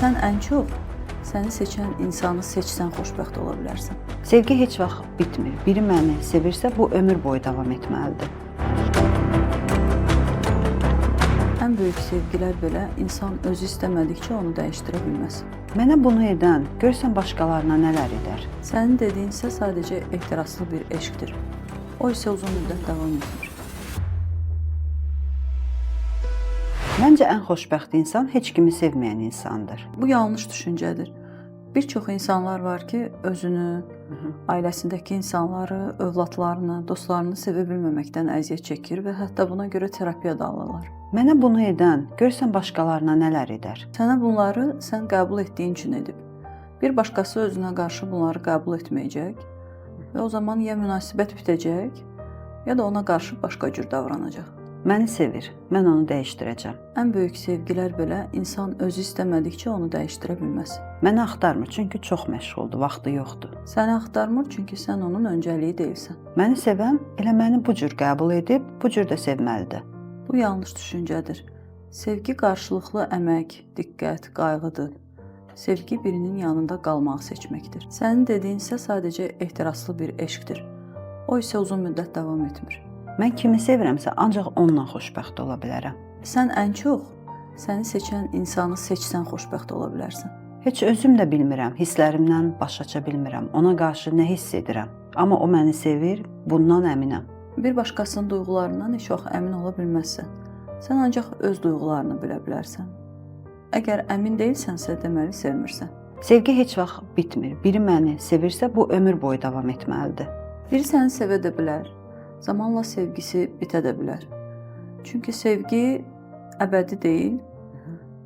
Sən ən çox səni seçən insanı seçsən xoşbəxt ola bilərsən. Sevgi heç vaxt bitmir. Biri məni sevirsə, bu ömür boyu davam etməlidir. Ən böyük sevgilər belə insan özü istəmədikcə onu dəyişdirə bilməz. Mənə bunu edən, görsən başqalarına nələr edər? Sənin dediyin isə sadəcə ehtiraslı bir eşqdir. O isə uzun müddət davam etmir. Məncə ən xoşbəxt insan heç kimi sevməyən insandır. Bu yanlış düşüncədir. Bir çox insanlar var ki, özünü, ailəsindəki insanları, övladlarını, dostlarını sevə bilməməkdən əziyyət çəkir və hətta buna görə terapiya da alırlar. Mənə bunu edən, görsən başqalarına nələr edər? Sənə bunları sən qəbul etdiyin üçün edib. Bir başqası özünə qarşı bunları qəbul etməyəcək və o zaman ya münasibət bitəcək, ya da ona qarşı başqa cür davranacaq. Məni sevir, mən onu dəyişdirəcəm. Ən böyük sevgilər belə insan özü istəmədikcə onu dəyişdirə bilməz. Məni axtarmır, çünki çox məşğuldur, vaxtı yoxdur. Səni axtarmır, çünki sən onun öncəliyi deyilsən. Məni sevən elə məni bu cür qəbul edib, bu cür də sevməlidir. Bu yanlış düşüncədir. Sevgi qarşılıqlı əmək, diqqət, qayğıdır. Sevgi birinin yanında qalmağı seçməkdir. Sənin dediyin isə sadəcə ehtiraslı bir eşqdir. O isə uzun müddət davam etmir. Mən kimi sevirəmsə, ancaq onunla xoşbəxt ola bilərəm. Sən ən çox səni seçən insanı seçsən xoşbəxt ola bilərsən. Heç özüm də bilmirəm, hisslərimdən baş aça bilmirəm, ona qarşı nə hiss edirəm. Amma o məni sevir, bundan əminəm. Bir başqasının duyğularından heç vaxt əmin ola bilməzsən. Sən ancaq öz duyğularını bilə bilərsən. Əgər əmin deyilsənsə, deməli sevmirsən. Sevgi heç vaxt bitmir. Biri məni sevirsə, bu ömür boyu davam etməlidir. Biri səni sevə də bilər. Zamanla sevgisi bitə də bilər. Çünki sevgi əbədi deyil,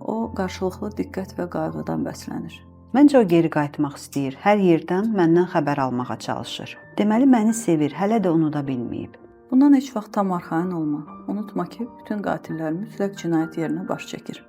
o qarşılıqlı diqqət və qayğıdan bəslənir. Məncə o geri qayıtmaq istəyir, hər yerdən məndən xəbər almağa çalışır. Deməli məni sevir, hələ də unuda bilməyib. Bundan heç vaxt tam arxayın olma. Unutma ki, bütün qatillər mütləq cinayət yerinə baş çəkir.